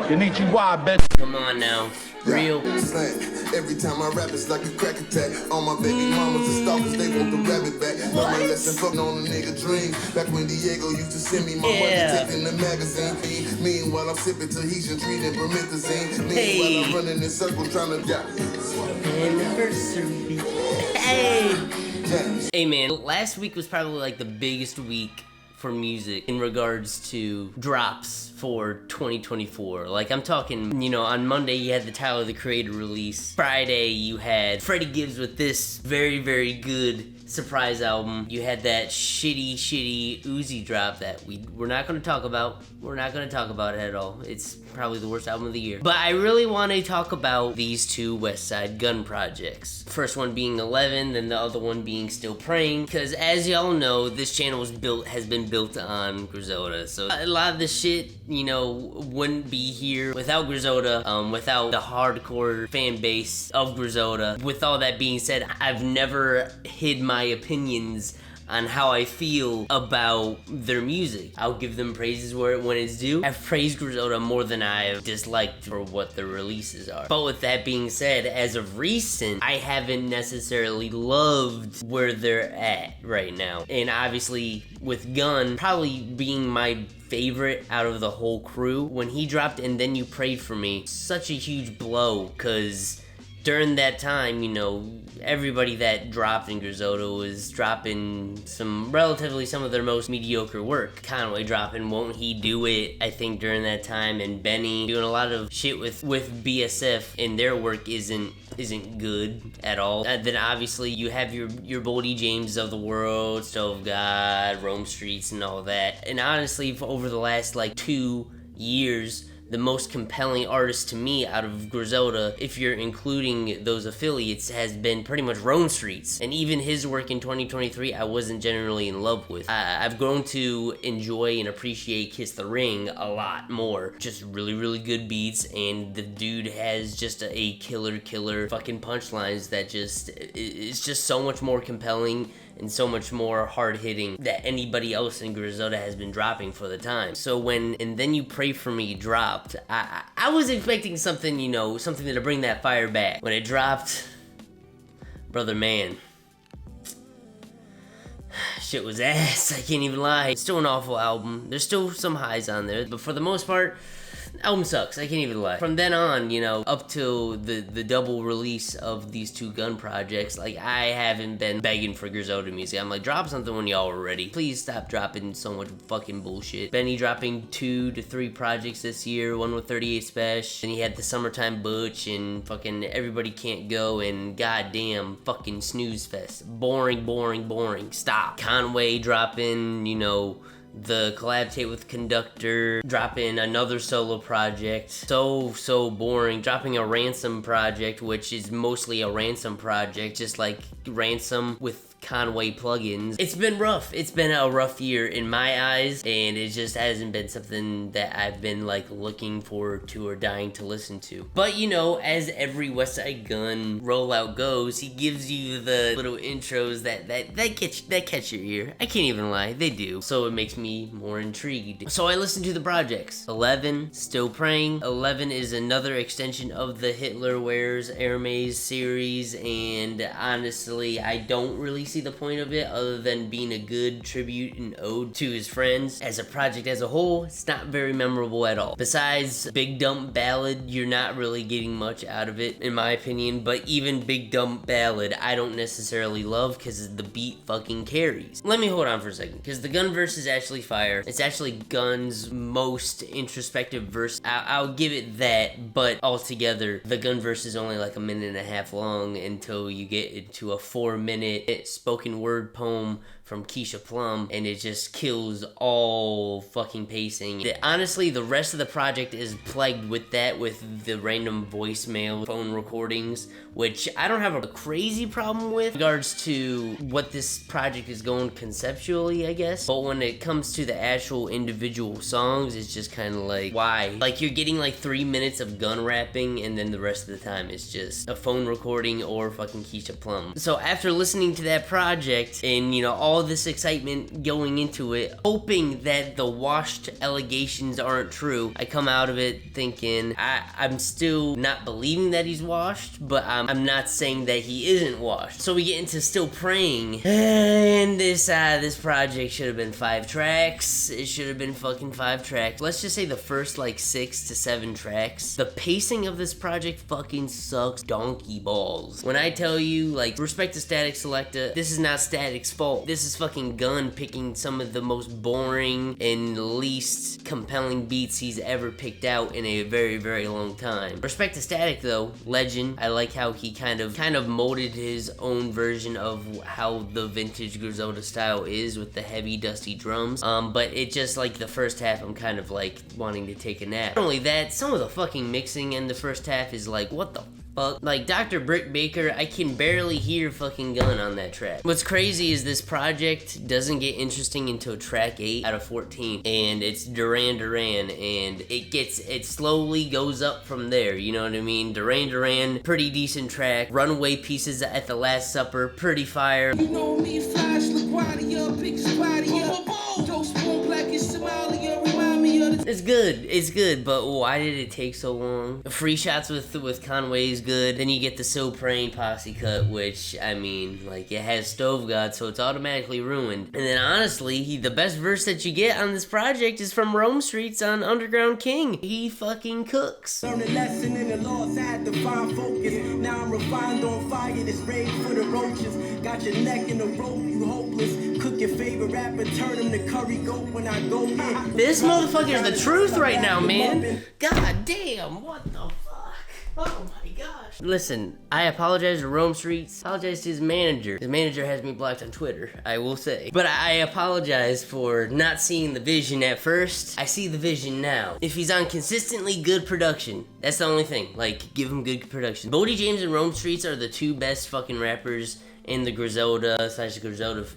Konnichiwa, bitch. Come on now. Real. Every time I rap, it's like a crack attack. All my baby mamas and stalkers, they want the rabbit back. Learn my lesson, fucking on a nigga dream. Back when Diego used to send me my money, taking the magazine. Meanwhile, I'm sipping Tahitian, treating promethazine. Meanwhile, I'm running in circles, trying to get anniversary. Hey. Hey man, last week was probably like the biggest week for music in regards to drops for 2024. Like, I'm talking, you know, on Monday you had the Tyler the Creator release. Friday you had Freddie Gibbs with this very, very good surprise album. You had that shitty Uzi drop that we're not going to talk about. We're not going to talk about it at all. It's probably the worst album of the year. But I really want to talk about these two Westside Gunn projects. First one being 11, then the other one being Still Praying. Because as y'all know, this channel has been built on Griselda. So a lot of the shit, you know, wouldn't be here without Griselda, without the hardcore fan base of Griselda. With all that being said, I've never hid my opinions on how I feel about their music. I'll give them praises when it's due. I've praised Griselda more than I've disliked for what their releases are. But with that being said, as of recent, I haven't necessarily loved where they're at right now. And obviously, with Gunn probably being my favorite out of the whole crew, when he dropped And Then You Prayed For Me, such a huge blow, because during that time, you know, everybody that dropped in Griselda was dropping some of their most mediocre work. Conway dropping Won't He Do It, I think, during that time, and Benny doing a lot of shit with BSF, and their work isn't good at all. Then obviously you have your Boldy James of the world, Stove God, Rome Streetz, and all that. And honestly, over the last like 2 years, the most compelling artist to me out of Griselda, if you're including those affiliates, has been pretty much Rome Streetz. And even his work in 2023, I wasn't generally in love with. I've grown to enjoy and appreciate Kiss the Ring a lot more. Just really, really good beats, and the dude has just a killer fucking punchlines that it's just so much more compelling and so much more hard-hitting that anybody else in Griselda has been dropping for the time. So when And Then You Pray For Me dropped, I was expecting something, you know, something to bring that fire back. When it dropped, brother man, shit was ass, I can't even lie. It's still an awful album. There's still some highs on there, but for the most part, album sucks, I can't even lie. From then on, you know, up till the double release of these two Gunn projects, like, I haven't been begging for Griselda music. I'm like, drop something when y'all are ready. Please stop dropping so much fucking bullshit. Benny dropping 2 to 3 projects this year, one with 38 Special, and he had the Summertime Butch and fucking Everybody Can't Go and goddamn fucking Snooze Fest. Boring. Stop. Conway dropping, you know, the collab tape with Conductor, dropping another solo project, so boring, dropping a Ransom project, which is mostly a Ransom project, just like Ransom with Conway plugins. It's been rough. It's been a rough year in my eyes, and it just hasn't been something that I've been like looking forward to or dying to listen to. But you know, as every Westside Gunn rollout goes, he gives you the little intros that catch your ear. I can't even lie, they do. So it makes me more intrigued. So I listened to the projects. 11, Still Praying. 11 is another extension of the Hitler Wears Hermes series, and honestly, I don't really see the point of it other than being a good tribute and ode to his friends. As a project as a whole, it's not very memorable at all. Besides Big Dump Ballad, you're not really getting much out of it, in my opinion, but even Big Dump Ballad, I don't necessarily love because the beat fucking carries. Let me hold on for a second, because the Gunn verse is actually fire. It's actually Gunn's most introspective verse. I'll give it that, but altogether, the Gunn verse is only like 1.5 minutes long until you get into a 4-minute spoken word poem from Keisha Plum, and it just kills all fucking pacing. Honestly, the rest of the project is plagued with that, with the random voicemail phone recordings, which I don't have a crazy problem with in regards to what this project is going conceptually, I guess. But when it comes to the actual individual songs, it's just kind of like, why? Like, you're getting like 3 minutes of Gunn rapping, and then the rest of the time it's just a phone recording or fucking Keisha Plum. So after listening to that project, and you know, all all this excitement going into it, hoping that the washed allegations aren't true. I come out of it thinking, I'm still not believing that he's washed, but I'm not saying that he isn't washed. So we get into Still Praying, and this project should have been 5 tracks. It should have been fucking 5 tracks. Let's just say the first like 6 to 7 tracks. The pacing of this project fucking sucks donkey balls. When I tell you, like, respect to Static Selecta, this is not Static's fault. This is fucking Gunn picking some of the most boring and least compelling beats he's ever picked out in a very, very long time. Respect to Static though, legend. I like how he kind of molded his own version of how the vintage Griselda style is with the heavy, dusty drums. But it just, like, the first half, I'm kind of like wanting to take a nap. Not only that, some of the fucking mixing in the first half is like, what the fuck? Like, Dr. Brick Baker, I can barely hear fucking Gunn on that track. What's crazy is this project doesn't get interesting until track 8 out of 14, and it's Duran Duran, and it slowly goes up from there, you know what I mean? Duran Duran, pretty decent track. Runaway Pieces at the Last Supper, pretty fire. You know me, Flash, LaGuardia, Big Squadia, Joe Spoon, Black and Somalia, remind me of It's good, but why did it take so long? Free Shots with Conway is good. Then you get the So Praying posse cut, which, I mean, like, it has Stove God, so it's automatically ruined. And then honestly, the best verse that you get on this project is from Rome Streetz on Underground King. He fucking cooks. Learn a lesson in the loss, I had to find focus. Now I'm refined on fire, this rage for the roaches. Got your neck in a rope, you hopeless. Cook your favorite rapper, turn him to curry goat when I go in. This motherfucker's the truth right now, man. God damn, what the fuck? Oh my gosh. Listen, I apologize to Rome Streetz. Apologize to his manager. His manager has me blocked on Twitter, I will say. But I apologize for not seeing the vision at first. I see the vision now. If he's on consistently good production, that's the only thing. Like, give him good production. Bodie James and Rome Streetz are the 2 best fucking rappers in the Griselda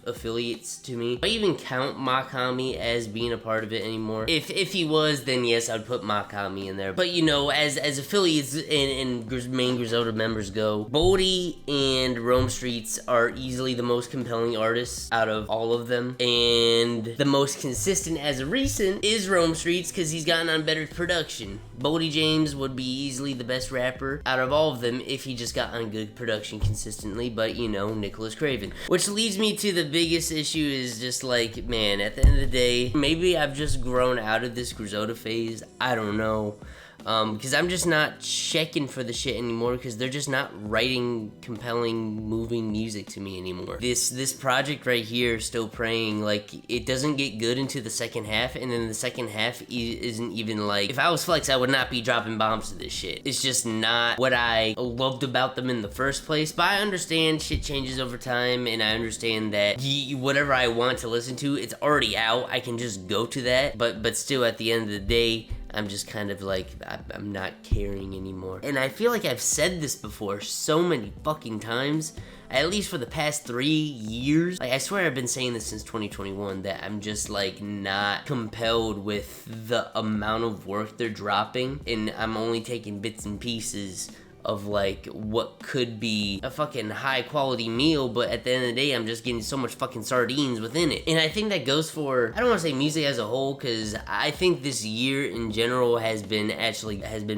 affiliates to me. I even count Makami as being a part of it anymore. If he was, then yes, I'd put Makami in there. But you know, as affiliates and main Griselda members go, Bodie and Rome Streetz are easily the most compelling artists out of all of them. And the most consistent as of recent is Rome Streetz because he's gotten on better production. Bodie James would be easily the best rapper out of all of them if he just got on good production consistently, but you know, Nicholas Craven. Which leads me to the biggest issue is just like, man, at the end of the day, maybe I've just grown out of this Griselda phase, I don't know. Because I'm just not checking for the shit anymore because they're just not writing compelling, moving music to me anymore. This project right here, Still Praying, like, it doesn't get good into the second half, and then the second half isn't even like, if I was Flex, I would not be dropping bombs to this shit. It's just not what I loved about them in the first place, but I understand shit changes over time, and I understand that whatever I want to listen to, it's already out, I can just go to that, but still at the end of the day, I'm just kind of like, I'm not caring anymore. And I feel like I've said this before so many fucking times, at least for the past 3 years. Like, I swear I've been saying this since 2021, that I'm just like not compelled with the amount of work they're dropping, and I'm only taking bits and pieces of like what could be a fucking high quality meal, but at the end of the day, I'm just getting so much fucking sardines within it. And I think that goes for, I don't want to say music as a whole, because I think this year in general has been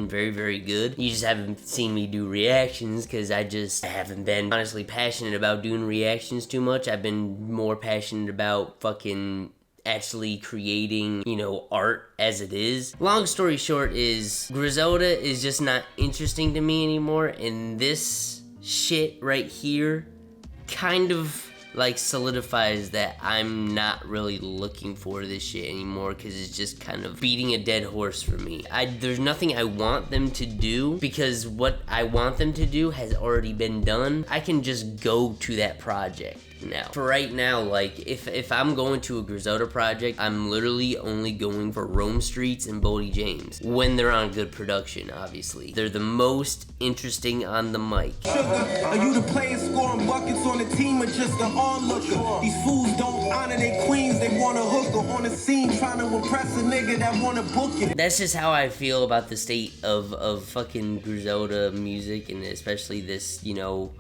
very, very good. You just haven't seen me do reactions because I haven't been honestly passionate about doing reactions too much. I've been more passionate about fucking actually creating, you know, art as it is. Long story short is, Griselda is just not interesting to me anymore, and this shit right here kind of like solidifies that I'm not really looking for this shit anymore, because it's just kind of beating a dead horse for me. There's nothing I want them to do, because what I want them to do has already been done. I can just go to that project now. For right now, like, if I'm going to a Griselda project, I'm literally only going for Rome Streetz and Bodie James, when they're on good production, obviously. They're the most interesting on the mic. Sugar, are you the player scoring buckets on the team or just the onlooker? These fools don't honor their queens, they want a hooker on the scene trying to impress a nigga that want to book it. That's just how I feel about the state of fucking Griselda music, and especially this, you know,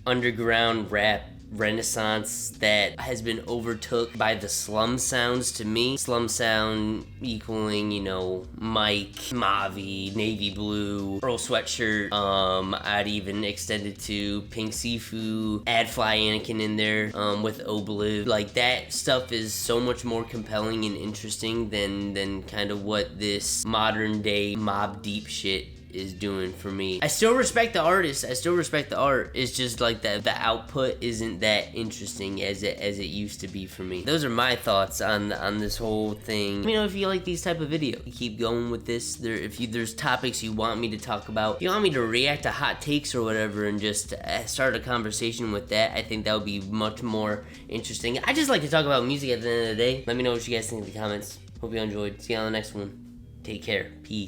underground rap renaissance that has been overtook by the slum sounds to me. Slum sound equaling, you know, Mike, Mavi, Navy Blue, Earl Sweatshirt. I'd even extend it to Pink Sifu, add Fly Anakin in there with Obliv. Like, that stuff is so much more compelling and interesting than kind of what this modern day Mobb Deep shit is doing for me. I still respect the artist. I still respect the art. It's just like the output isn't that interesting as it used to be for me. Those are my thoughts on this whole thing. Let me know if you like these type of videos. Keep going with this. There's topics you want me to talk about, if you want me to react to hot takes or whatever and just start a conversation with that, I think that would be much more interesting. I just like to talk about music at the end of the day. Let me know what you guys think in the comments. Hope you enjoyed. See you on the next one. Take care. Peace.